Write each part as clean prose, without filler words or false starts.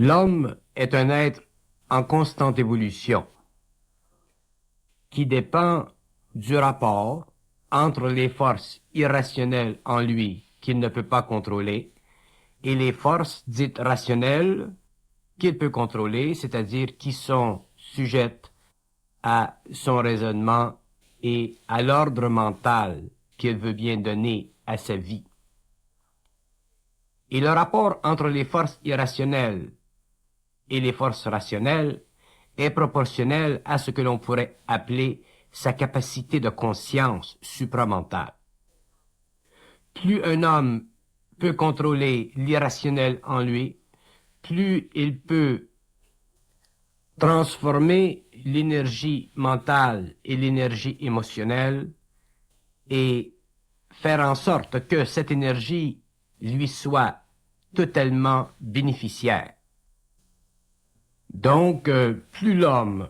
L'homme est un être en constante évolution qui dépend du rapport entre les forces irrationnelles en lui qu'il ne peut pas contrôler et les forces dites rationnelles qu'il peut contrôler, c'est-à-dire qui sont sujettes à son raisonnement et à l'ordre mental qu'il veut bien donner à sa vie. Et le rapport entre les forces irrationnelles et les forces rationnelles est proportionnel à ce que l'on pourrait appeler sa capacité de conscience supramentale. Plus un homme peut contrôler l'irrationnel en lui, plus il peut transformer l'énergie mentale et l'énergie émotionnelle et faire en sorte que cette énergie lui soit totalement bénéficiaire. Donc, plus l'homme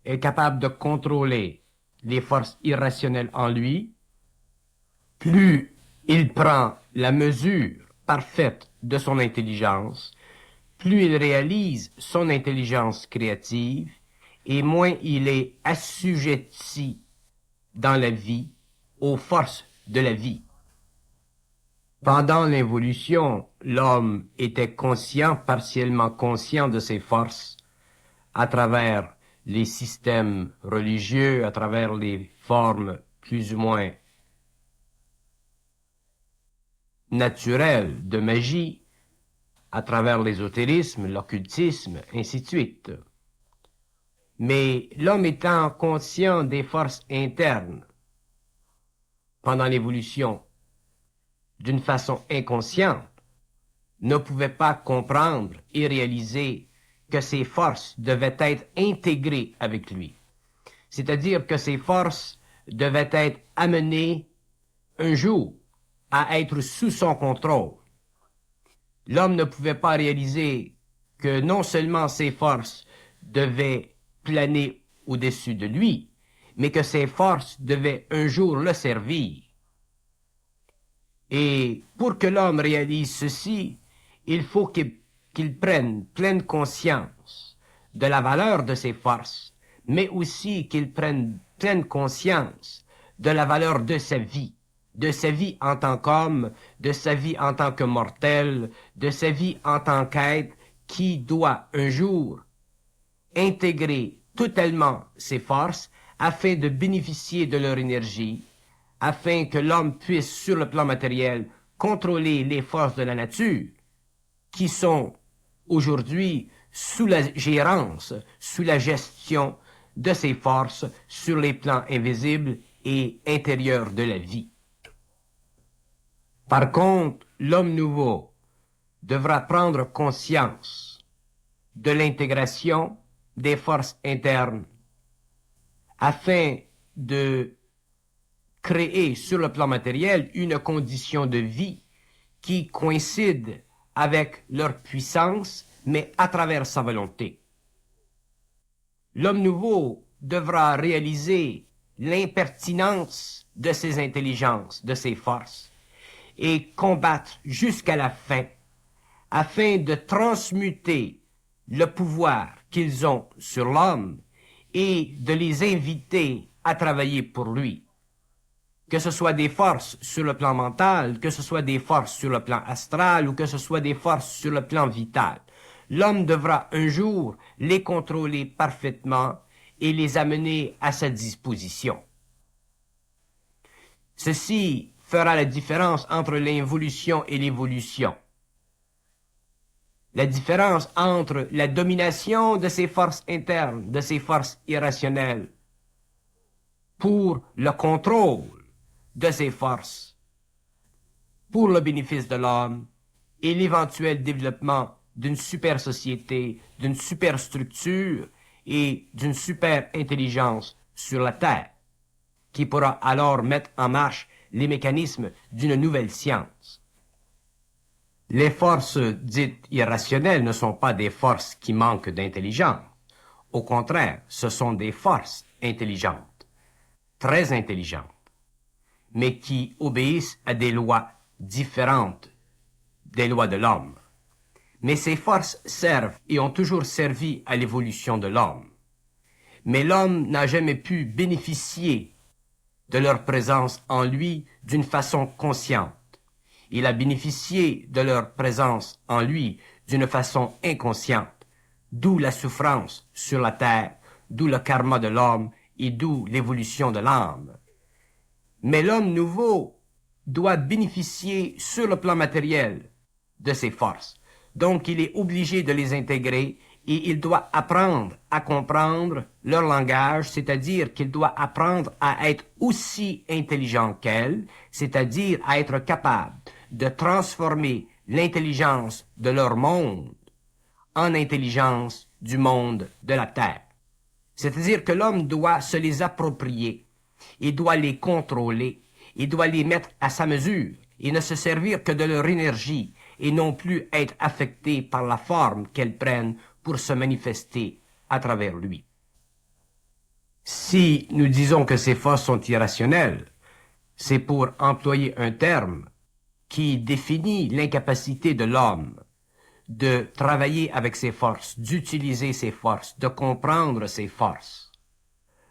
est capable de contrôler les forces irrationnelles en lui, plus il prend la mesure parfaite de son intelligence, plus il réalise son intelligence créative, et moins il est assujetti dans la vie aux forces de la vie. Pendant l'évolution, l'homme était conscient, partiellement conscient de ses forces, à travers les systèmes religieux, à travers les formes plus ou moins naturelles de magie, à travers l'ésotérisme, l'occultisme, ainsi de suite. Mais l'homme étant conscient des forces internes pendant l'évolution d'une façon inconsciente, ne pouvait pas comprendre et réaliser que ces forces devaient être intégrées avec lui. C'est-à-dire que ces forces devaient être amenées un jour à être sous son contrôle. L'homme ne pouvait pas réaliser que non seulement ces forces devaient planer au-dessus de lui, mais que ces forces devaient un jour le servir. Et pour que l'homme réalise ceci, il faut qu'il prenne pleine conscience de la valeur de ses forces, mais aussi qu'il prenne pleine conscience de la valeur de sa vie en tant qu'homme, de sa vie en tant que mortel, de sa vie en tant qu'être qui doit un jour intégrer totalement ses forces afin de bénéficier de leur énergie, afin que l'homme puisse, sur le plan matériel, contrôler les forces de la nature, qui sont aujourd'hui sous la gérance, sous la gestion de ces forces sur les plans invisibles et intérieurs de la vie. Par contre, l'homme nouveau devra prendre conscience de l'intégration des forces internes afin de créer sur le plan matériel une condition de vie qui coïncide avec leur puissance, mais à travers sa volonté. L'homme nouveau devra réaliser l'impertinence de ses intelligences, de ses forces, et combattre jusqu'à la fin, afin de transmuter le pouvoir qu'ils ont sur l'homme et de les inviter à travailler pour lui. Que ce soit des forces sur le plan mental, que ce soit des forces sur le plan astral ou que ce soit des forces sur le plan vital. L'homme devra un jour les contrôler parfaitement et les amener à sa disposition. Ceci fera la différence entre l'involution et l'évolution. La différence entre la domination de ces forces internes, de ces forces irrationnelles, pour le contrôle de ces forces, pour le bénéfice de l'homme et l'éventuel développement d'une super société, d'une super structure et d'une super intelligence sur la Terre, qui pourra alors mettre en marche les mécanismes d'une nouvelle science. Les forces dites irrationnelles ne sont pas des forces qui manquent d'intelligence. Au contraire, ce sont des forces intelligentes, très intelligentes, mais qui obéissent à des lois différentes des lois de l'homme. Mais ces forces servent et ont toujours servi à l'évolution de l'homme. Mais l'homme n'a jamais pu bénéficier de leur présence en lui d'une façon consciente. Il a bénéficié de leur présence en lui d'une façon inconsciente, d'où la souffrance sur la terre, d'où le karma de l'homme et d'où l'évolution de l'âme. Mais l'homme nouveau doit bénéficier sur le plan matériel de ces forces. Donc il est obligé de les intégrer et il doit apprendre à comprendre leur langage, c'est-à-dire qu'il doit apprendre à être aussi intelligent qu'elles, c'est-à-dire à être capable de transformer l'intelligence de leur monde en intelligence du monde de la Terre. C'est-à-dire que l'homme doit se les approprier, il doit les contrôler, il doit les mettre à sa mesure et ne se servir que de leur énergie et non plus être affecté par la forme qu'elles prennent pour se manifester à travers lui. Si nous disons que ces forces sont irrationnelles, c'est pour employer un terme qui définit l'incapacité de l'homme de travailler avec ses forces, d'utiliser ses forces, de comprendre ses forces.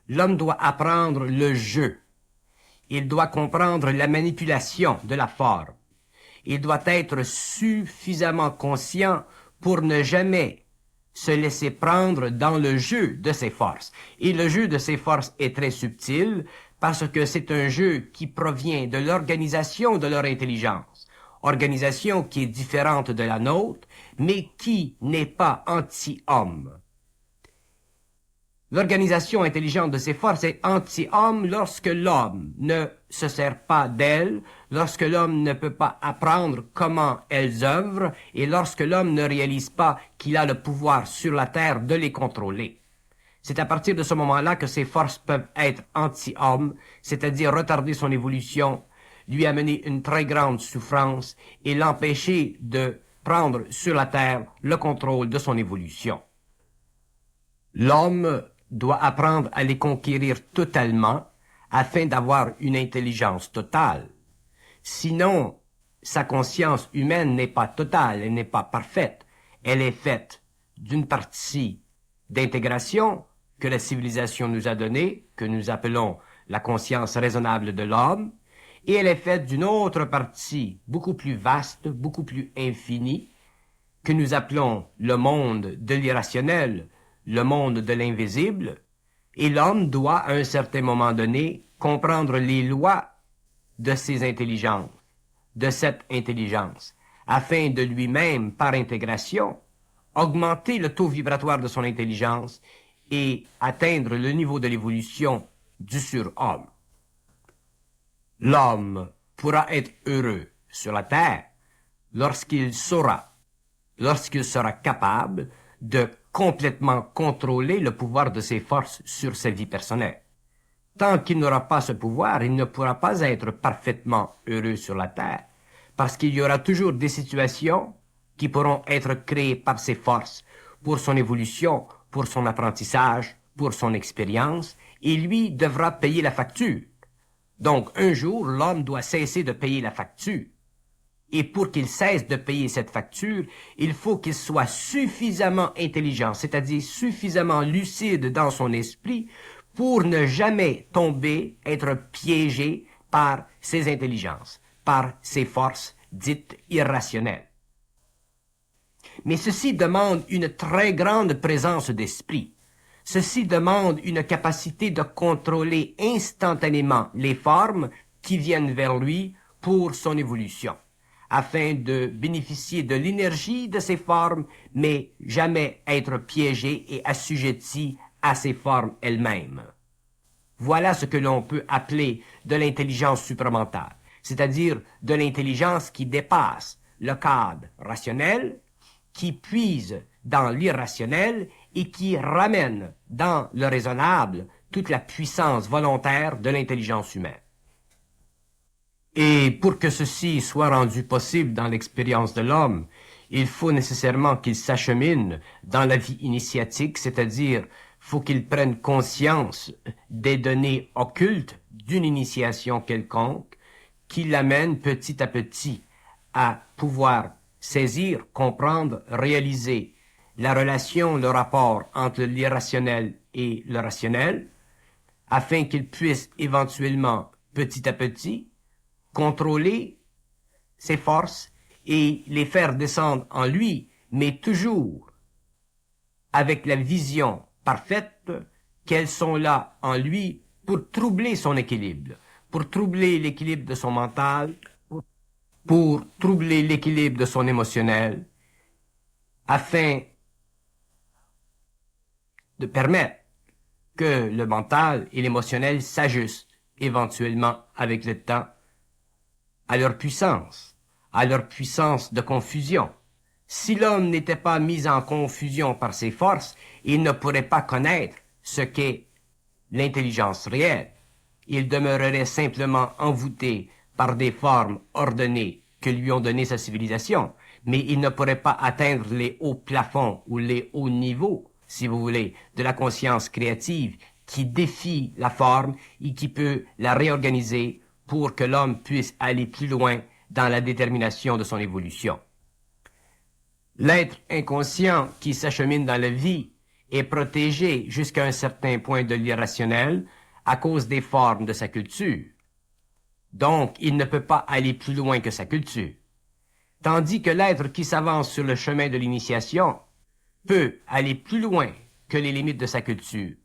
L'homme doit apprendre le jeu. Il doit comprendre la manipulation de la forme. Il doit être suffisamment conscient pour ne jamais se laisser prendre dans le jeu de ses forces. Et le jeu de ses forces est très subtil parce que c'est un jeu qui provient de l'organisation de leur intelligence. Organisation qui est différente de la nôtre, mais qui n'est pas anti-homme. L'organisation intelligente de ces forces est anti-homme lorsque l'homme ne se sert pas d'elles, lorsque l'homme ne peut pas apprendre comment elles œuvrent et lorsque l'homme ne réalise pas qu'il a le pouvoir sur la terre de les contrôler. C'est à partir de ce moment-là que ces forces peuvent être anti-homme, c'est-à-dire retarder son évolution, lui amener une très grande souffrance et l'empêcher de prendre sur la terre le contrôle de son évolution. L'homme doit apprendre à les conquérir totalement afin d'avoir une intelligence totale. Sinon, sa conscience humaine n'est pas totale, elle n'est pas parfaite. Elle est faite d'une partie d'intégration que la civilisation nous a donnée, que nous appelons la conscience raisonnable de l'homme, et elle est faite d'une autre partie beaucoup plus vaste, beaucoup plus infinie, que nous appelons le monde de l'irrationnel, le monde de l'invisible, et l'homme doit, à un certain moment donné, comprendre les lois de ces intelligences, de cette intelligence, afin de lui-même, par intégration, augmenter le taux vibratoire de son intelligence et atteindre le niveau de l'évolution du surhomme. L'homme pourra être heureux sur la terre lorsqu'il sera capable de complètement contrôler le pouvoir de ses forces sur sa vie personnelle. Tant qu'il n'aura pas ce pouvoir, il ne pourra pas être parfaitement heureux sur la terre, parce qu'il y aura toujours des situations qui pourront être créées par ses forces pour son évolution, pour son apprentissage, pour son expérience, et lui devra payer la facture. Donc, un jour, l'homme doit cesser de payer la facture. Et pour qu'il cesse de payer cette facture, il faut qu'il soit suffisamment intelligent, c'est-à-dire suffisamment lucide dans son esprit pour ne jamais tomber, être piégé par ses intelligences, par ses forces dites irrationnelles. Mais ceci demande une très grande présence d'esprit. Ceci demande une capacité de contrôler instantanément les formes qui viennent vers lui pour son évolution, afin de bénéficier de l'énergie de ces formes, mais jamais être piégé et assujetti à ces formes elles-mêmes. Voilà ce que l'on peut appeler de l'intelligence supramentale, c'est-à-dire de l'intelligence qui dépasse le cadre rationnel, qui puise dans l'irrationnel et qui ramène dans le raisonnable toute la puissance volontaire de l'intelligence humaine. Et pour que ceci soit rendu possible dans l'expérience de l'homme, il faut nécessairement qu'il s'achemine dans la vie initiatique, c'est-à-dire faut qu'il prenne conscience des données occultes d'une initiation quelconque qui l'amène petit à petit à pouvoir saisir, comprendre, réaliser la relation, le rapport entre l'irrationnel et le rationnel, afin qu'il puisse éventuellement, petit à petit, contrôler ses forces et les faire descendre en lui, mais toujours avec la vision parfaite qu'elles sont là en lui pour troubler son équilibre, pour troubler l'équilibre de son mental, pour troubler l'équilibre de son émotionnel, afin de permettre que le mental et l'émotionnel s'ajustent éventuellement avec le temps à leur puissance de confusion. Si l'homme n'était pas mis en confusion par ses forces, il ne pourrait pas connaître ce qu'est l'intelligence réelle. Il demeurerait simplement envoûté par des formes ordonnées que lui ont donné sa civilisation, mais il ne pourrait pas atteindre les hauts plafonds ou les hauts niveaux, si vous voulez, de la conscience créative qui défie la forme et qui peut la réorganiser pour que l'homme puisse aller plus loin dans la détermination de son évolution. L'être inconscient qui s'achemine dans la vie est protégé jusqu'à un certain point de l'irrationnel à cause des formes de sa culture. Donc, il ne peut pas aller plus loin que sa culture. Tandis que l'être qui s'avance sur le chemin de l'initiation peut aller plus loin que les limites de sa culture.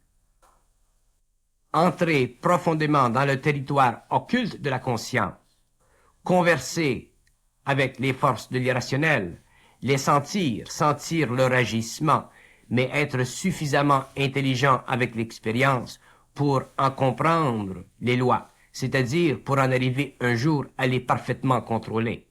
Entrer profondément dans le territoire occulte de la conscience, converser avec les forces de l'irrationnel, les sentir leur agissement, mais être suffisamment intelligent avec l'expérience pour en comprendre les lois, c'est-à-dire pour en arriver un jour à les parfaitement contrôler.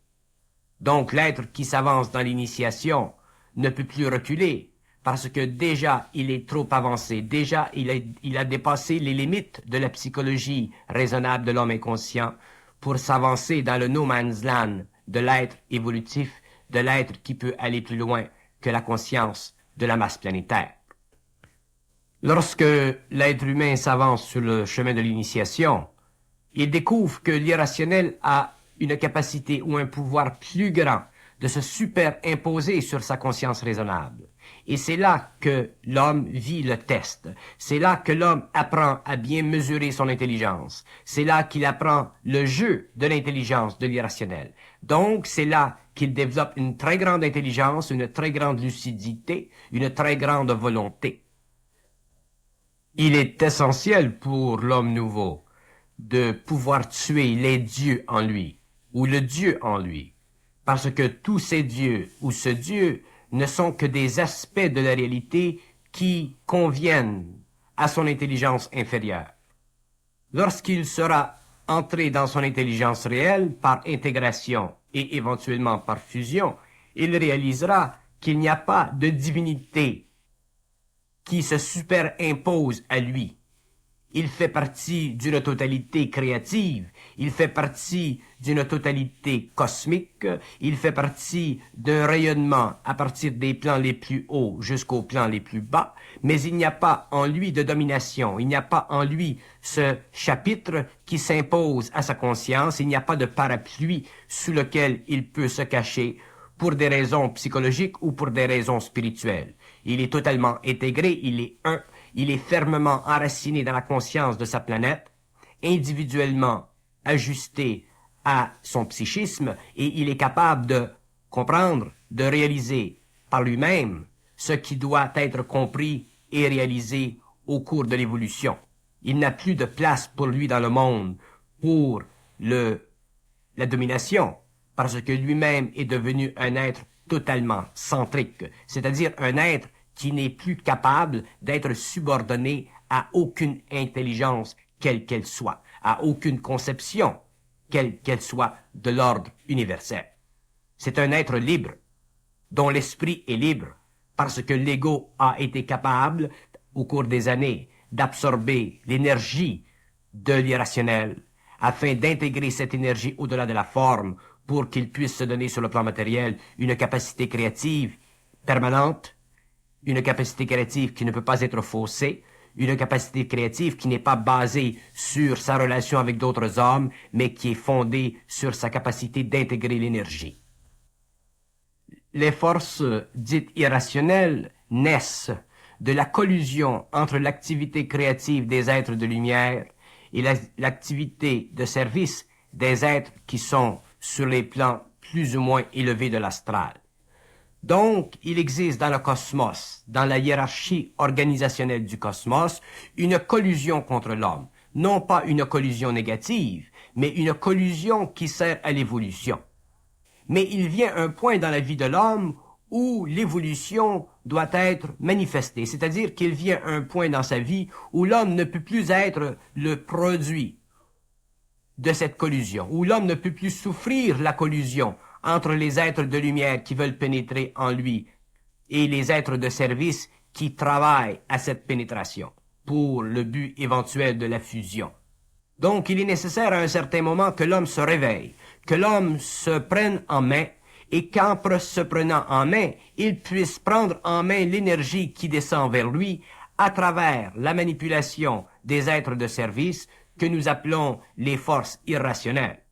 Donc l'être qui s'avance dans l'initiation ne peut plus reculer, parce que déjà il est trop avancé, déjà il a dépassé les limites de la psychologie raisonnable de l'homme inconscient pour s'avancer dans le no man's land de l'être évolutif, de l'être qui peut aller plus loin que la conscience de la masse planétaire. Lorsque l'être humain s'avance sur le chemin de l'initiation, il découvre que l'irrationnel a une capacité ou un pouvoir plus grand de se superimposer sur sa conscience raisonnable. Et c'est là que l'homme vit le test. C'est là que l'homme apprend à bien mesurer son intelligence. C'est là qu'il apprend le jeu de l'intelligence de l'irrationnel. Donc, c'est là qu'il développe une très grande intelligence, une très grande lucidité, une très grande volonté. Il est essentiel pour l'homme nouveau de pouvoir tuer les dieux en lui, ou le Dieu en lui, parce que tous ces dieux ou ce Dieu ne sont que des aspects de la réalité qui conviennent à son intelligence inférieure. Lorsqu'il sera entré dans son intelligence réelle par intégration et éventuellement par fusion, il réalisera qu'il n'y a pas de divinité qui se superimpose à lui. Il fait partie d'une totalité créative, il fait partie d'une totalité cosmique, il fait partie d'un rayonnement à partir des plans les plus hauts jusqu'aux plans les plus bas, mais il n'y a pas en lui de domination, il n'y a pas en lui ce chapitre qui s'impose à sa conscience, il n'y a pas de parapluie sous lequel il peut se cacher pour des raisons psychologiques ou pour des raisons spirituelles. Il est totalement intégré, il est un, il est fermement enraciné dans la conscience de sa planète, individuellement ajusté à son psychisme, et il est capable de comprendre, de réaliser par lui-même ce qui doit être compris et réalisé au cours de l'évolution. Il n'a plus de place pour lui dans le monde pour la domination, parce que lui-même est devenu un être totalement centrique, c'est-à-dire un être qui n'est plus capable d'être subordonné à aucune intelligence, quelle qu'elle soit, à aucune conception, quelle qu'elle soit, de l'ordre universel. C'est un être libre, dont l'esprit est libre, parce que l'ego a été capable, au cours des années, d'absorber l'énergie de l'irrationnel, afin d'intégrer cette énergie au-delà de la forme, pour qu'il puisse se donner sur le plan matériel une capacité créative permanente, une capacité créative qui ne peut pas être faussée, une capacité créative qui n'est pas basée sur sa relation avec d'autres hommes, mais qui est fondée sur sa capacité d'intégrer l'énergie. Les forces dites irrationnelles naissent de la collusion entre l'activité créative des êtres de lumière et l'activité de service des êtres qui sont sur les plans plus ou moins élevés de l'astral. Donc, il existe dans le cosmos, dans la hiérarchie organisationnelle du cosmos, une collusion contre l'homme. Non pas une collusion négative, mais une collusion qui sert à l'évolution. Mais il vient un point dans la vie de l'homme où l'évolution doit être manifestée, c'est-à-dire qu'il vient un point dans sa vie où l'homme ne peut plus être le produit de cette collusion, où l'homme ne peut plus souffrir la collusion entre les êtres de lumière qui veulent pénétrer en lui et les êtres de service qui travaillent à cette pénétration pour le but éventuel de la fusion. Donc, il est nécessaire à un certain moment que l'homme se réveille, que l'homme se prenne en main et qu'en se prenant en main, il puisse prendre en main l'énergie qui descend vers lui à travers la manipulation des êtres de service que nous appelons les forces irrationnelles.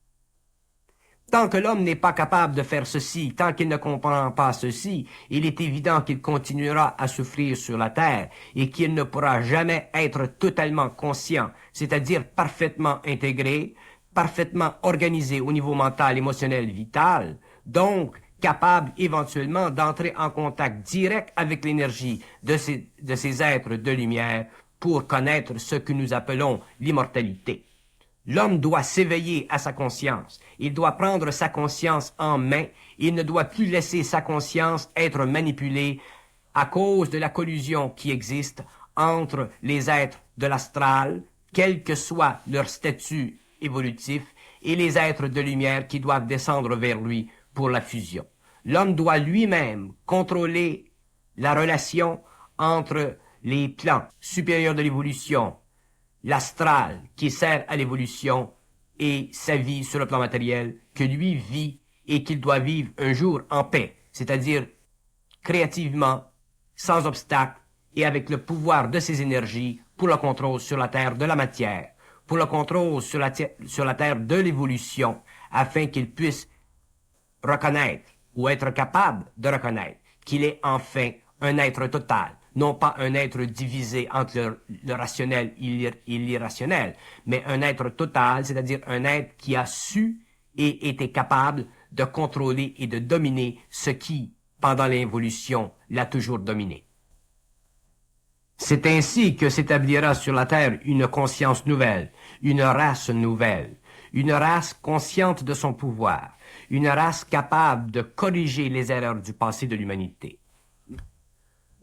Tant que l'homme n'est pas capable de faire ceci, tant qu'il ne comprend pas ceci, il est évident qu'il continuera à souffrir sur la terre et qu'il ne pourra jamais être totalement conscient, c'est-à-dire parfaitement intégré, parfaitement organisé au niveau mental, émotionnel, vital, donc capable éventuellement d'entrer en contact direct avec l'énergie de ces êtres de lumière pour connaître ce que nous appelons l'immortalité. L'homme doit s'éveiller à sa conscience. Il doit prendre sa conscience en main. Il ne doit plus laisser sa conscience être manipulée à cause de la collusion qui existe entre les êtres de l'astral, quel que soit leur statut évolutif, et les êtres de lumière qui doivent descendre vers lui pour la fusion. L'homme doit lui-même contrôler la relation entre les plans supérieurs de l'évolution, l'astral qui sert à l'évolution et sa vie sur le plan matériel que lui vit et qu'il doit vivre un jour en paix, c'est-à-dire créativement, sans obstacle et avec le pouvoir de ses énergies pour le contrôle sur la terre de la matière, pour le contrôle sur la terre de l'évolution, afin qu'il puisse reconnaître ou être capable de reconnaître qu'il est enfin un être total, non pas un être divisé entre le rationnel et l'irrationnel, mais un être total, c'est-à-dire un être qui a su et été capable de contrôler et de dominer ce qui, pendant l'évolution, l'a toujours dominé. C'est ainsi que s'établira sur la Terre une conscience nouvelle, une race nouvelle, une race consciente de son pouvoir, une race capable de corriger les erreurs du passé de l'humanité.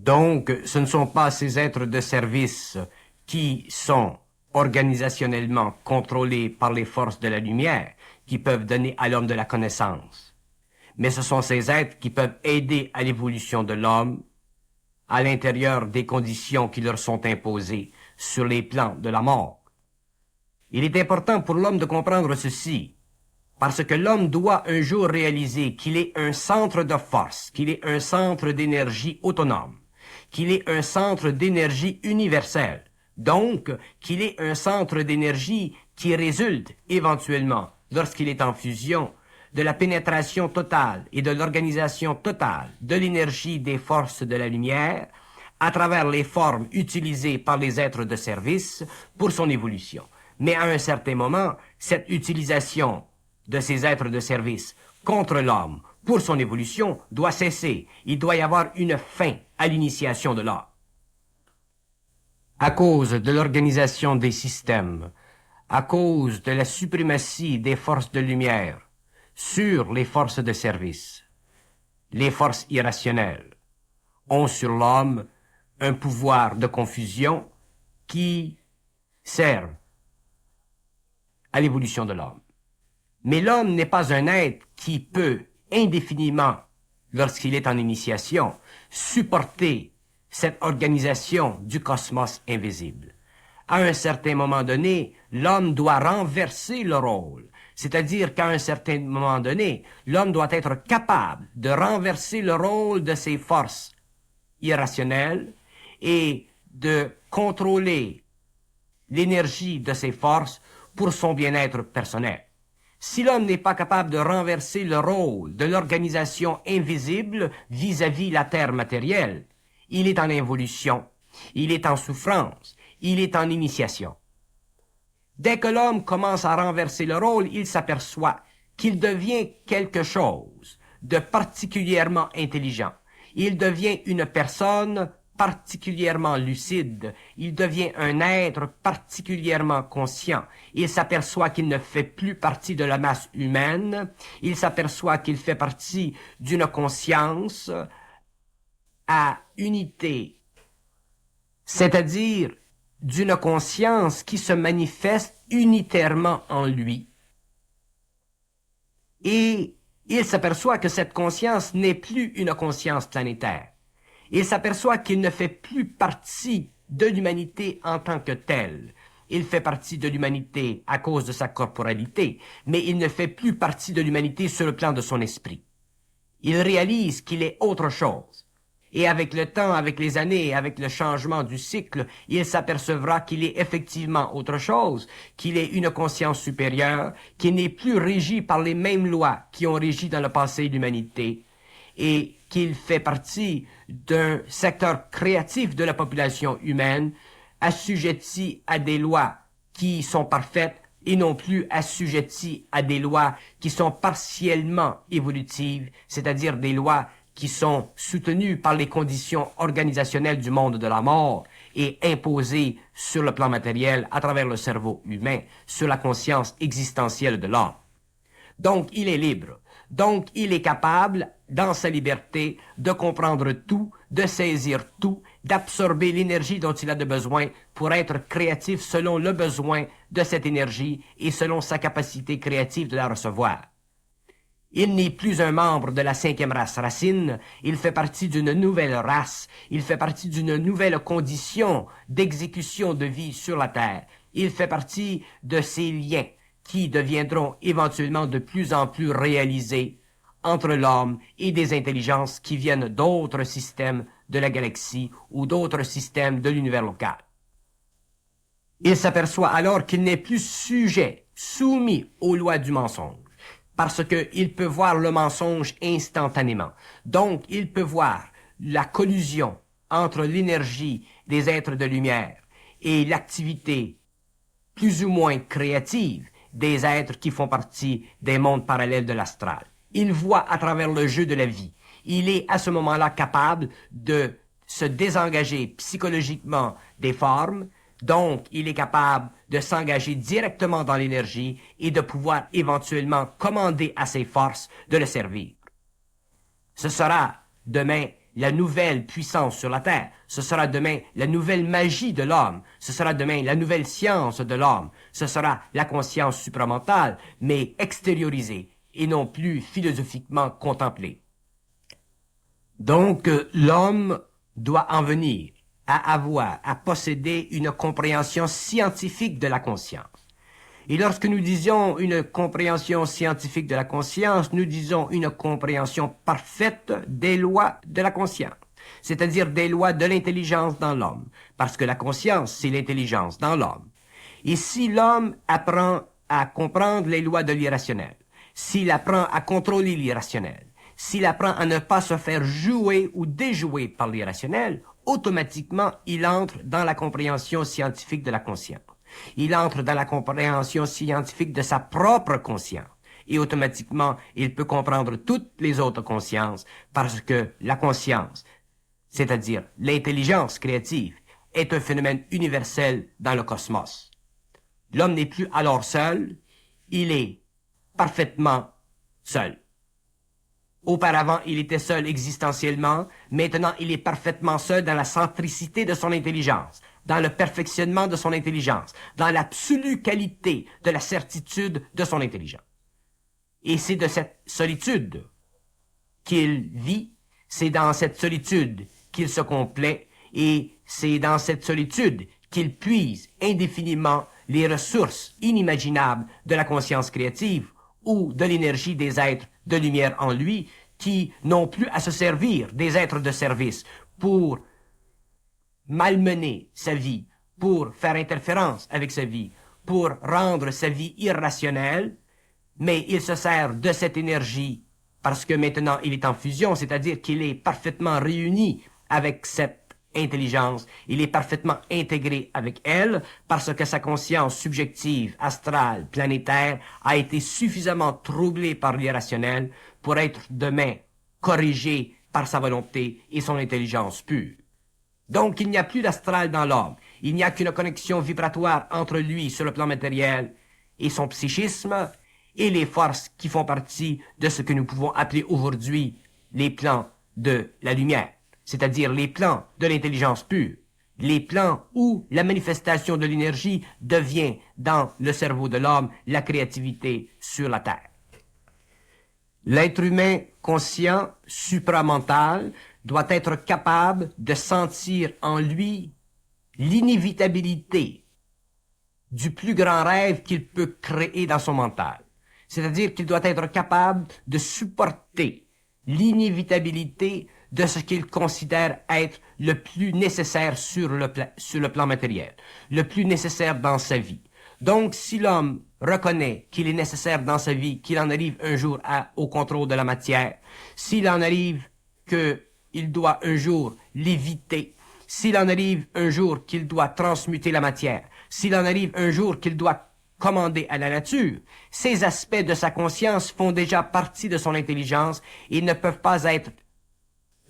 Donc, ce ne sont pas ces êtres de service qui sont organisationnellement contrôlés par les forces de la lumière qui peuvent donner à l'homme de la connaissance, mais ce sont ces êtres qui peuvent aider à l'évolution de l'homme à l'intérieur des conditions qui leur sont imposées sur les plans de la mort. Il est important pour l'homme de comprendre ceci, parce que l'homme doit un jour réaliser qu'il est un centre de force, qu'il est un centre d'énergie autonome, qu'il est un centre d'énergie universel, donc qu'il est un centre d'énergie qui résulte éventuellement, lorsqu'il est en fusion, de la pénétration totale et de l'organisation totale de l'énergie des forces de la lumière à travers les formes utilisées par les êtres de service pour son évolution. Mais à un certain moment, cette utilisation de ces êtres de service contre l'homme pour son évolution doit cesser. Il doit y avoir une fin à l'initiation de l'homme. À cause de l'organisation des systèmes, à cause de la suprématie des forces de lumière sur les forces de service, les forces irrationnelles ont sur l'homme un pouvoir de confusion qui sert à l'évolution de l'homme. Mais l'homme n'est pas un être qui peut indéfiniment, lorsqu'il est en initiation, supporter cette organisation du cosmos invisible. À un certain moment donné, l'homme doit renverser le rôle. C'est-à-dire qu'à un certain moment donné, l'homme doit être capable de renverser le rôle de ses forces irrationnelles et de contrôler l'énergie de ses forces pour son bien-être personnel. Si l'homme n'est pas capable de renverser le rôle de l'organisation invisible vis-à-vis la terre matérielle, il est en involution, il est en souffrance, il est en initiation. Dès que l'homme commence à renverser le rôle, il s'aperçoit qu'il devient quelque chose de particulièrement intelligent. Il devient une personne particulièrement lucide. Il devient un être particulièrement conscient. Il s'aperçoit qu'il ne fait plus partie de la masse humaine. Il s'aperçoit qu'il fait partie d'une conscience à unité, c'est-à-dire d'une conscience qui se manifeste unitairement en lui. Et il s'aperçoit que cette conscience n'est plus une conscience planétaire. Il s'aperçoit qu'il ne fait plus partie de l'humanité en tant que telle. Il fait partie de l'humanité à cause de sa corporalité, mais il ne fait plus partie de l'humanité sur le plan de son esprit. Il réalise qu'il est autre chose. Et avec le temps, avec les années, avec le changement du cycle, il s'apercevra qu'il est effectivement autre chose, qu'il est une conscience supérieure, qui n'est plus régie par les mêmes lois qui ont régi dans le passé l'humanité, et qu'il fait partie d'un secteur créatif de la population humaine, assujetti à des lois qui sont parfaites et non plus assujetti à des lois qui sont partiellement évolutives, c'est-à-dire des lois qui sont soutenues par les conditions organisationnelles du monde de la mort et imposées sur le plan matériel à travers le cerveau humain, sur la conscience existentielle de l'homme. Donc, il est libre. Donc, il est capable, dans sa liberté, de comprendre tout, de saisir tout, d'absorber l'énergie dont il a de besoin pour être créatif selon le besoin de cette énergie et selon sa capacité créative de la recevoir. Il n'est plus un membre de la 5e race racine, il fait partie d'une nouvelle race, il fait partie d'une nouvelle condition d'exécution de vie sur la Terre. Il fait partie de ces liens qui deviendront éventuellement de plus en plus réalisés entre l'homme et des intelligences qui viennent d'autres systèmes de la galaxie ou d'autres systèmes de l'univers local. Il s'aperçoit alors qu'il n'est plus sujet, soumis aux lois du mensonge, parce qu'il peut voir le mensonge instantanément. Donc, il peut voir la collusion entre l'énergie des êtres de lumière et l'activité plus ou moins créative des êtres qui font partie des mondes parallèles de l'astral. Il voit à travers le jeu de la vie. Il est à ce moment-là capable de se désengager psychologiquement des formes, donc il est capable de s'engager directement dans l'énergie et de pouvoir éventuellement commander à ses forces de le servir. Ce sera demain la nouvelle puissance sur la Terre. Ce sera demain la nouvelle magie de l'homme. Ce sera demain la nouvelle science de l'homme. Ce sera la conscience supramentale, mais extériorisée et non plus philosophiquement contemplée. Donc, l'homme doit en venir à posséder une compréhension scientifique de la conscience. Et lorsque nous disons une compréhension scientifique de la conscience, nous disons une compréhension parfaite des lois de la conscience, c'est-à-dire des lois de l'intelligence dans l'homme, parce que la conscience, c'est l'intelligence dans l'homme. Et si l'homme apprend à comprendre les lois de l'irrationnel, s'il apprend à contrôler l'irrationnel, s'il apprend à ne pas se faire jouer ou déjouer par l'irrationnel, automatiquement, il entre dans la compréhension scientifique de la conscience. Il entre dans la compréhension scientifique de sa propre conscience. Et automatiquement, il peut comprendre toutes les autres consciences parce que la conscience, c'est-à-dire l'intelligence créative, est un phénomène universel dans le cosmos. L'homme n'est plus alors seul, il est parfaitement seul. Auparavant, il était seul existentiellement, maintenant il est parfaitement seul dans la centricité de son intelligence, dans le perfectionnement de son intelligence, dans l'absolue qualité de la certitude de son intelligence. Et c'est de cette solitude qu'il vit, c'est dans cette solitude qu'il se complaît, et c'est dans cette solitude qu'il puise indéfiniment les ressources inimaginables de la conscience créative ou de l'énergie des êtres de lumière en lui, qui n'ont plus à se servir des êtres de service pour malmener sa vie, pour faire interférence avec sa vie, pour rendre sa vie irrationnelle, mais il se sert de cette énergie parce que maintenant il est en fusion, c'est-à-dire qu'il est parfaitement réuni avec cette intelligence, il est parfaitement intégré avec elle parce que sa conscience subjective, astrale, planétaire a été suffisamment troublée par l'irrationnel pour être demain corrigée par sa volonté et son intelligence pure. Donc il n'y a plus d'astral dans l'homme, il n'y a qu'une connexion vibratoire entre lui sur le plan matériel et son psychisme et les forces qui font partie de ce que nous pouvons appeler aujourd'hui les plans de la lumière, c'est-à-dire les plans de l'intelligence pure, les plans où la manifestation de l'énergie devient dans le cerveau de l'homme la créativité sur la terre. L'être humain conscient, supramental, doit être capable de sentir en lui l'inévitabilité du plus grand rêve qu'il peut créer dans son mental. C'est-à-dire qu'il doit être capable de supporter l'inévitabilité de ce qu'il considère être le plus nécessaire sur le plan matériel, le plus nécessaire dans sa vie. Donc, si l'homme reconnaît qu'il est nécessaire dans sa vie, qu'il en arrive un jour au contrôle de la matière, s'il en arrive qu'il doit un jour l'éviter, s'il en arrive un jour qu'il doit transmuter la matière, s'il en arrive un jour qu'il doit commander à la nature, ces aspects de sa conscience font déjà partie de son intelligence et ne peuvent pas être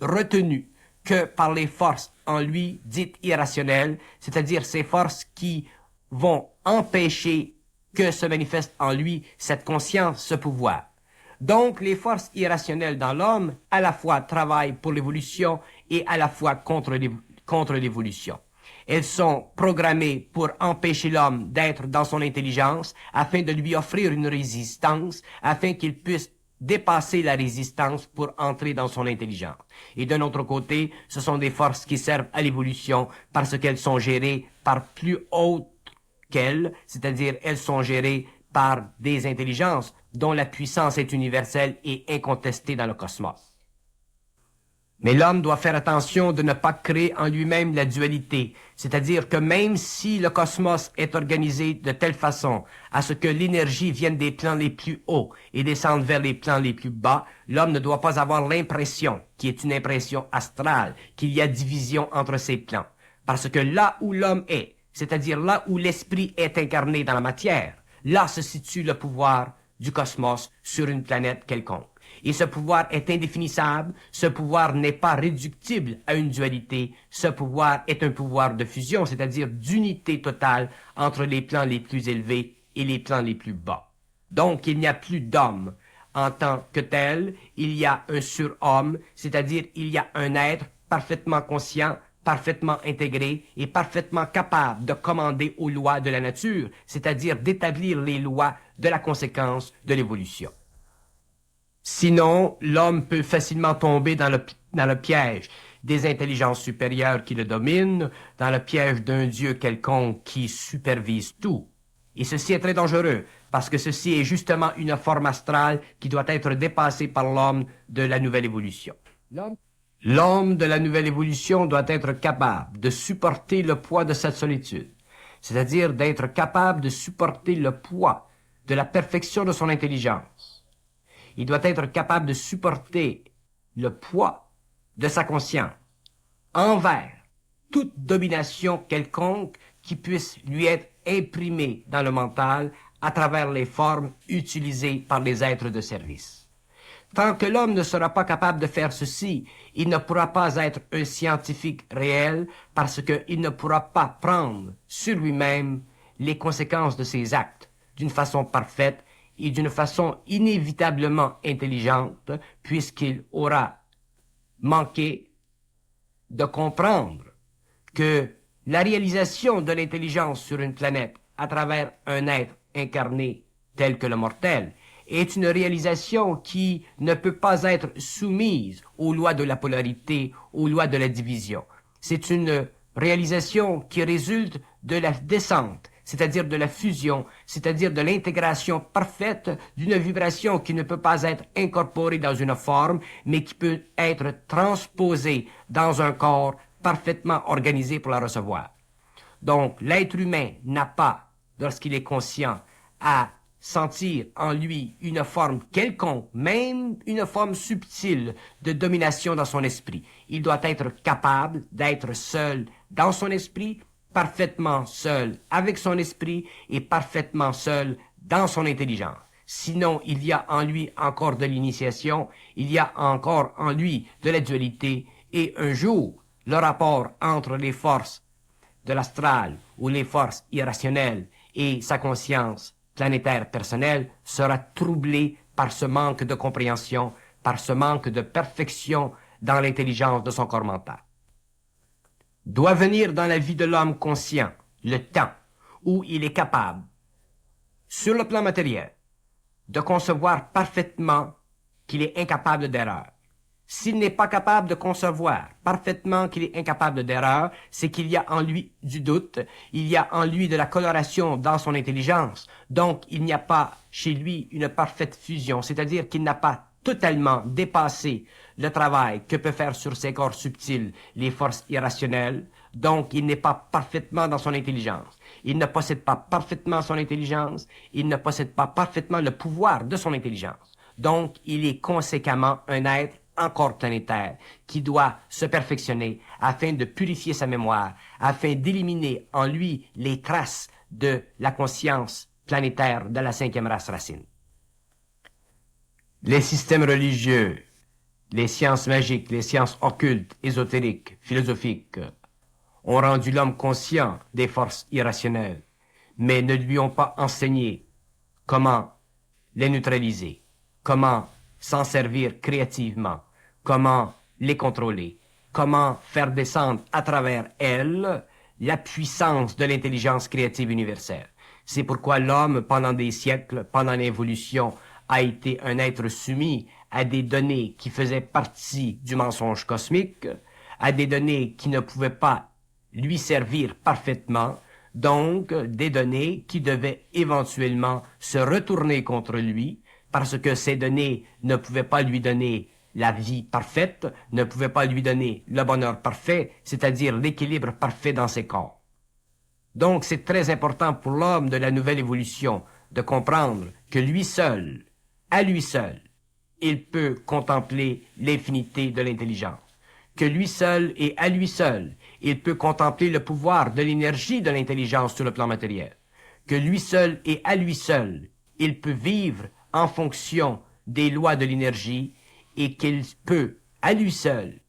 retenus que par les forces en lui dites irrationnelles, c'est-à-dire ces forces qui vont empêcher que se manifeste en lui cette conscience, ce pouvoir. Donc, les forces irrationnelles dans l'homme, à la fois travaillent pour l'évolution et à la fois contre l'évolution. Elles sont programmées pour empêcher l'homme d'être dans son intelligence, afin de lui offrir une résistance, afin qu'il puisse dépasser la résistance pour entrer dans son intelligence. Et d'un autre côté, ce sont des forces qui servent à l'évolution parce qu'elles sont gérées par plus hautes qu'elles, c'est-à-dire elles sont gérées par des intelligences dont la puissance est universelle et incontestée dans le cosmos. Mais l'homme doit faire attention de ne pas créer en lui-même la dualité, c'est-à-dire que même si le cosmos est organisé de telle façon à ce que l'énergie vienne des plans les plus hauts et descende vers les plans les plus bas, l'homme ne doit pas avoir l'impression, qui est une impression astrale, qu'il y a division entre ces plans. Parce que là où l'homme est, c'est-à-dire là où l'esprit est incarné dans la matière, là se situe le pouvoir du cosmos sur une planète quelconque. Et ce pouvoir est indéfinissable, ce pouvoir n'est pas réductible à une dualité, ce pouvoir est un pouvoir de fusion, c'est-à-dire d'unité totale entre les plans les plus élevés et les plans les plus bas. Donc il n'y a plus d'homme en tant que tel, il y a un surhomme, c'est-à-dire il y a un être parfaitement conscient, parfaitement intégré et parfaitement capable de commander aux lois de la nature, c'est-à-dire d'établir les lois de la conséquence de l'évolution. Sinon, l'homme peut facilement tomber dans le piège des intelligences supérieures qui le dominent, dans le piège d'un Dieu quelconque qui supervise tout. Et ceci est très dangereux, parce que ceci est justement une forme astrale qui doit être dépassée par l'homme de la nouvelle évolution. L'homme de la nouvelle évolution doit être capable de supporter le poids de cette solitude, c'est-à-dire d'être capable de supporter le poids de la perfection de son intelligence. Il doit être capable de supporter le poids de sa conscience envers toute domination quelconque qui puisse lui être imprimée dans le mental à travers les formes utilisées par les êtres de service. Tant que l'homme ne sera pas capable de faire ceci, il ne pourra pas être un scientifique réel parce qu'il ne pourra pas prendre sur lui-même les conséquences de ses actes d'une façon parfaite et d'une façon inévitablement intelligente, puisqu'il aura manqué de comprendre que la réalisation de l'intelligence sur une planète à travers un être incarné tel que le mortel est une réalisation qui ne peut pas être soumise aux lois de la polarité, aux lois de la division. C'est une réalisation qui résulte de la descente, c'est-à-dire de la fusion, c'est-à-dire de l'intégration parfaite d'une vibration qui ne peut pas être incorporée dans une forme, mais qui peut être transposée dans un corps parfaitement organisé pour la recevoir. Donc, l'être humain n'a pas, lorsqu'il est conscient, à sentir en lui une forme quelconque, même une forme subtile de domination dans son esprit. Il doit être capable d'être seul dans son esprit, parfaitement seul avec son esprit et parfaitement seul dans son intelligence. Sinon, il y a en lui encore de l'initiation, il y a encore en lui de la dualité, et un jour, le rapport entre les forces de l'astral ou les forces irrationnelles et sa conscience planétaire personnelle sera troublé par ce manque de compréhension, par ce manque de perfection dans l'intelligence de son corps mental. Doit venir dans la vie de l'homme conscient le temps où il est capable, sur le plan matériel, de concevoir parfaitement qu'il est incapable d'erreur. S'il n'est pas capable de concevoir parfaitement qu'il est incapable d'erreur, c'est qu'il y a en lui du doute, il y a en lui de la coloration dans son intelligence, donc il n'y a pas chez lui une parfaite fusion, c'est-à-dire qu'il n'a pas totalement dépassé le travail que peut faire sur ses corps subtils les forces irrationnelles, donc il n'est pas parfaitement dans son intelligence. Il ne possède pas parfaitement son intelligence, il ne possède pas parfaitement le pouvoir de son intelligence. Donc il est conséquemment un être encore planétaire, qui doit se perfectionner afin de purifier sa mémoire, afin d'éliminer en lui les traces de la conscience planétaire de la cinquième race racine. Les systèmes religieux, les sciences magiques, les sciences occultes, ésotériques, philosophiques, ont rendu l'homme conscient des forces irrationnelles, mais ne lui ont pas enseigné comment les neutraliser, comment s'en servir créativement, comment les contrôler, comment faire descendre à travers elles la puissance de l'intelligence créative universelle. C'est pourquoi l'homme, pendant des siècles, pendant l'évolution, a été un être soumis à des données qui faisaient partie du mensonge cosmique, à des données qui ne pouvaient pas lui servir parfaitement, donc des données qui devaient éventuellement se retourner contre lui, parce que ces données ne pouvaient pas lui donner la vie parfaite, ne pouvaient pas lui donner le bonheur parfait, c'est-à-dire l'équilibre parfait dans ses corps. Donc c'est très important pour l'homme de la nouvelle évolution de comprendre que lui seul, à lui seul, il peut contempler l'infinité de l'intelligence, que lui seul et à lui seul, il peut contempler le pouvoir de l'énergie de l'intelligence sur le plan matériel, que lui seul et à lui seul, il peut vivre en fonction des lois de l'énergie et qu'il peut, à lui seul,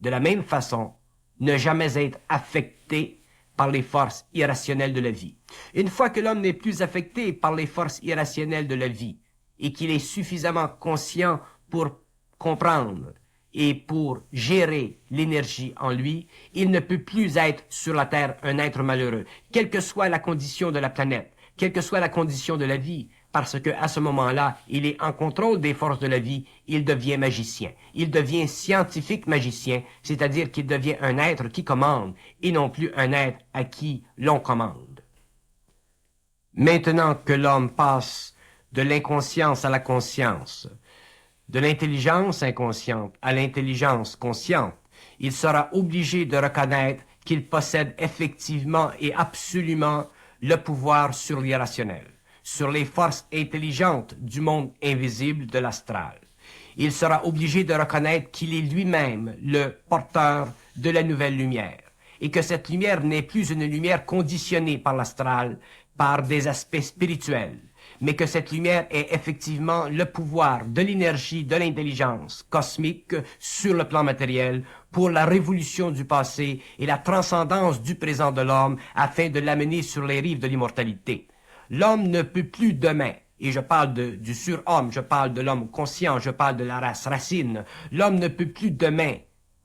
de la même façon, ne jamais être affecté par les forces irrationnelles de la vie. Une fois que l'homme n'est plus affecté par les forces irrationnelles de la vie et qu'il est suffisamment conscient pour comprendre et pour gérer l'énergie en lui, il ne peut plus être sur la Terre un être malheureux, quelle que soit la condition de la planète, quelle que soit la condition de la vie, parce que à ce moment-là, il est en contrôle des forces de la vie, il devient magicien. Il devient scientifique magicien, c'est-à-dire qu'il devient un être qui commande, et non plus un être à qui l'on commande. Maintenant que l'homme passe de l'inconscience à la conscience, de l'intelligence inconsciente à l'intelligence consciente, il sera obligé de reconnaître qu'il possède effectivement et absolument le pouvoir sur l'irrationnel, sur les forces intelligentes du monde invisible de l'astral. Il sera obligé de reconnaître qu'il est lui-même le porteur de la nouvelle lumière, et que cette lumière n'est plus une lumière conditionnée par l'astral, par des aspects spirituels, mais que cette lumière est effectivement le pouvoir de l'énergie de l'intelligence cosmique sur le plan matériel pour la révolution du passé et la transcendance du présent de l'homme afin de l'amener sur les rives de l'immortalité. L'homme ne peut plus demain, et je parle du surhomme, je parle de l'homme conscient, je parle de la race racine, l'homme ne peut plus demain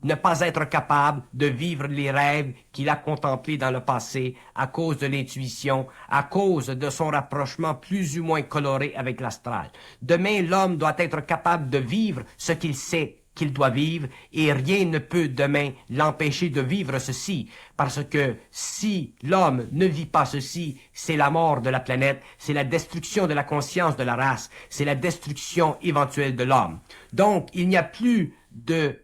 ne pas être capable de vivre les rêves qu'il a contemplés dans le passé à cause de l'intuition, à cause de son rapprochement plus ou moins coloré avec l'astral. Demain, l'homme doit être capable de vivre ce qu'il sait qu'il doit vivre, et rien ne peut demain l'empêcher de vivre ceci, parce que si l'homme ne vit pas ceci, c'est la mort de la planète, c'est la destruction de la conscience de la race, c'est la destruction éventuelle de l'homme. Donc, il n'y a plus de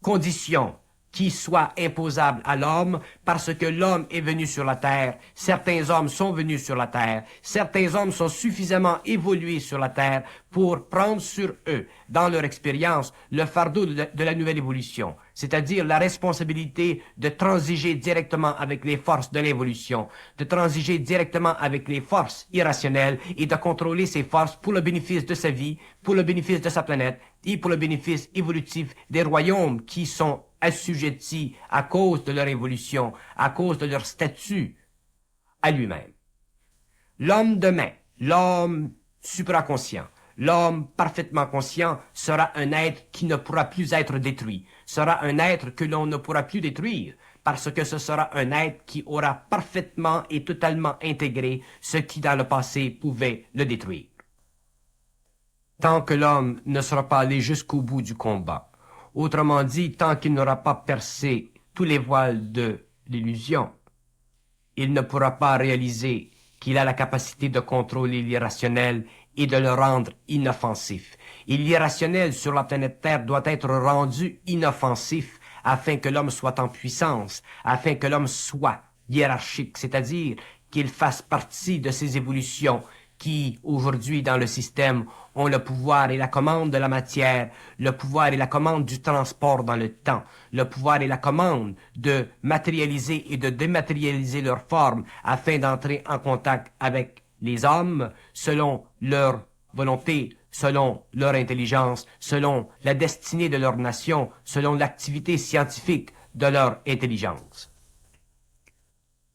conditions qui soit imposable à l'homme parce que l'homme est venu sur la terre. Certains hommes sont venus sur la terre. Certains hommes sont suffisamment évolués sur la terre pour prendre sur eux, dans leur expérience, le fardeau de la nouvelle évolution, c'est-à-dire la responsabilité de transiger directement avec les forces de l'évolution, de transiger directement avec les forces irrationnelles et de contrôler ces forces pour le bénéfice de sa vie, pour le bénéfice de sa planète et pour le bénéfice évolutif des royaumes qui sont assujettis à cause de leur évolution, à cause de leur statut à lui-même. L'homme demain, l'homme supraconscient, l'homme parfaitement conscient sera un être qui ne pourra plus être détruit, sera un être que l'on ne pourra plus détruire, parce que ce sera un être qui aura parfaitement et totalement intégré ce qui dans le passé pouvait le détruire. Tant que l'homme ne sera pas allé jusqu'au bout du combat, autrement dit, tant qu'il n'aura pas percé tous les voiles de l'illusion, il ne pourra pas réaliser qu'il a la capacité de contrôler l'irrationnel et de le rendre inoffensif. Et l'irrationnel sur la planète Terre doit être rendu inoffensif afin que l'homme soit en puissance, afin que l'homme soit hiérarchique, c'est-à-dire qu'il fasse partie de ces évolutions qui, aujourd'hui, dans le système, ont le pouvoir et la commande de la matière, le pouvoir et la commande du transport dans le temps, le pouvoir et la commande de matérialiser et de dématérialiser leur forme afin d'entrer en contact avec les hommes selon leur volonté, selon leur intelligence, selon la destinée de leur nation, selon l'activité scientifique de leur intelligence.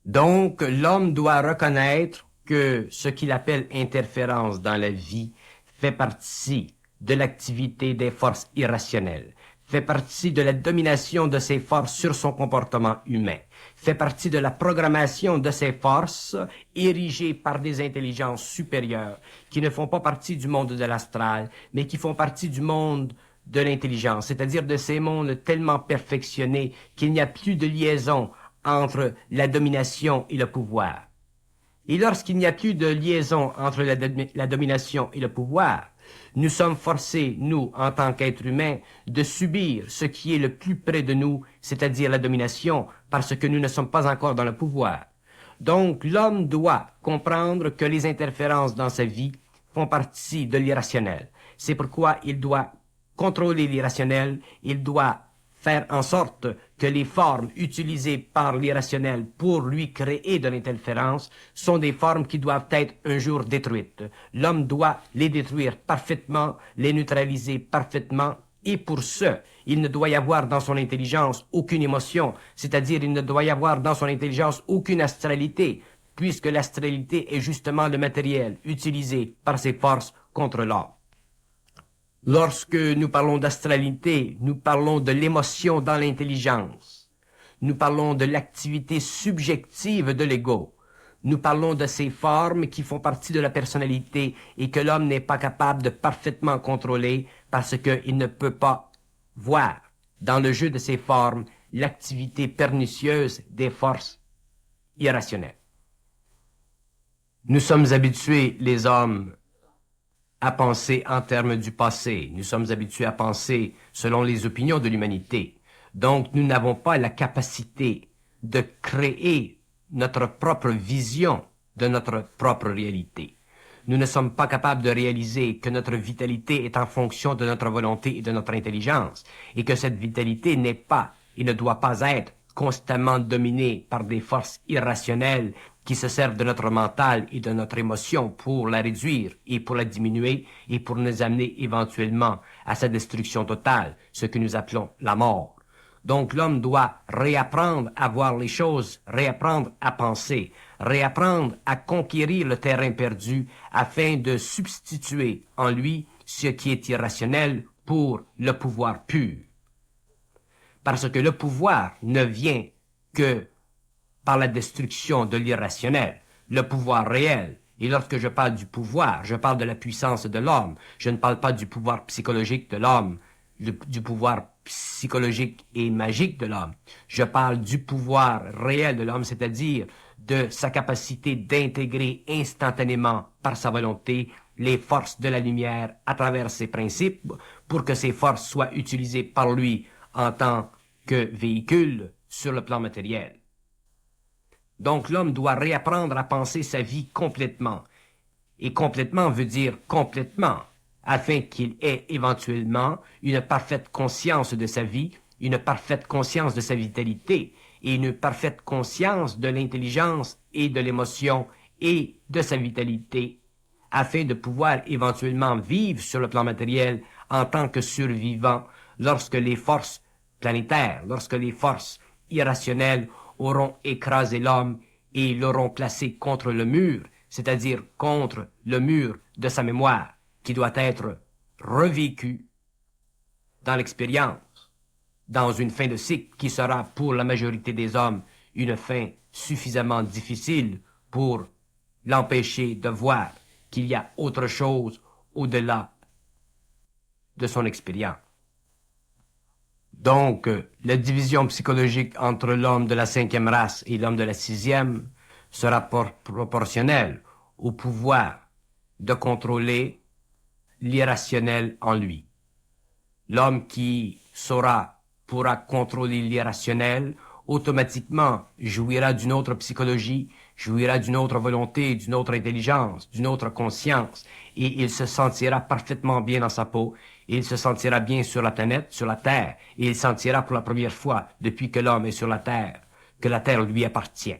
Donc, l'homme doit reconnaître que ce qu'il appelle interférence dans la vie fait partie de l'activité des forces irrationnelles, fait partie de la domination de ces forces sur son comportement humain, fait partie de la programmation de ces forces érigées par des intelligences supérieures qui ne font pas partie du monde de l'astral, mais qui font partie du monde de l'intelligence, c'est-à-dire de ces mondes tellement perfectionnés qu'il n'y a plus de liaison entre la domination et le pouvoir. Et lorsqu'il n'y a plus de liaison entre la domination et le pouvoir, nous sommes forcés, nous, en tant qu'êtres humains, de subir ce qui est le plus près de nous, c'est-à-dire la domination, parce que nous ne sommes pas encore dans le pouvoir. Donc, l'homme doit comprendre que les interférences dans sa vie font partie de l'irrationnel. C'est pourquoi il doit contrôler l'irrationnel, il doit faire en sorte que les formes utilisées par l'irrationnel pour lui créer de l'interférence sont des formes qui doivent être un jour détruites. L'homme doit les détruire parfaitement, les neutraliser parfaitement, et pour ce, il ne doit y avoir dans son intelligence aucune émotion, c'est-à-dire il ne doit y avoir dans son intelligence aucune astralité, puisque l'astralité est justement le matériel utilisé par ces forces contre l'homme. Lorsque nous parlons d'astralité, nous parlons de l'émotion dans l'intelligence. Nous parlons de l'activité subjective de l'ego. Nous parlons de ces formes qui font partie de la personnalité et que l'homme n'est pas capable de parfaitement contrôler parce qu'il ne peut pas voir dans le jeu de ces formes l'activité pernicieuse des forces irrationnelles. Nous sommes habitués, les hommes, à penser en termes du passé. Nous sommes habitués à penser selon les opinions de l'humanité. Donc, nous n'avons pas la capacité de créer notre propre vision de notre propre réalité. Nous ne sommes pas capables de réaliser que notre vitalité est en fonction de notre volonté et de notre intelligence, et que cette vitalité n'est pas et ne doit pas être constamment dominée par des forces irrationnelles qui se servent de notre mental et de notre émotion pour la réduire et pour la diminuer et pour nous amener éventuellement à sa destruction totale, ce que nous appelons la mort. Donc l'homme doit réapprendre à voir les choses, réapprendre à penser, réapprendre à conquérir le terrain perdu afin de substituer en lui ce qui est irrationnel pour le pouvoir pur. Parce que le pouvoir ne vient que par la destruction de l'irrationnel, le pouvoir réel. Et lorsque je parle du pouvoir, je parle de la puissance de l'homme. Je ne parle pas du pouvoir psychologique de l'homme, du pouvoir psychologique et magique de l'homme. Je parle du pouvoir réel de l'homme, c'est-à-dire de sa capacité d'intégrer instantanément par sa volonté les forces de la lumière à travers ses principes pour que ces forces soient utilisées par lui en tant que véhicule sur le plan matériel. Donc l'homme doit réapprendre à penser sa vie complètement. Et complètement veut dire complètement, afin qu'il ait éventuellement une parfaite conscience de sa vie, une parfaite conscience de sa vitalité et une parfaite conscience de l'intelligence et de l'émotion et de sa vitalité, afin de pouvoir éventuellement vivre sur le plan matériel en tant que survivant lorsque les forces planétaires, lorsque les forces irrationnelles auront écrasé l'homme et l'auront placé contre le mur, c'est-à-dire contre le mur de sa mémoire, qui doit être revécu dans l'expérience, dans une fin de cycle qui sera pour la majorité des hommes une fin suffisamment difficile pour l'empêcher de voir qu'il y a autre chose au-delà de son expérience. Donc, la division psychologique entre l'homme de la 5e race et l'homme de la 6e sera proportionnelle au pouvoir de contrôler l'irrationnel en lui. L'homme qui pourra contrôler l'irrationnel, automatiquement jouira d'une autre psychologie, jouira d'une autre volonté, d'une autre intelligence, d'une autre conscience, et il se sentira parfaitement bien dans sa peau, et il se sentira bien sur la planète, sur la Terre, et il sentira pour la première fois, depuis que l'homme est sur la Terre, que la Terre lui appartient.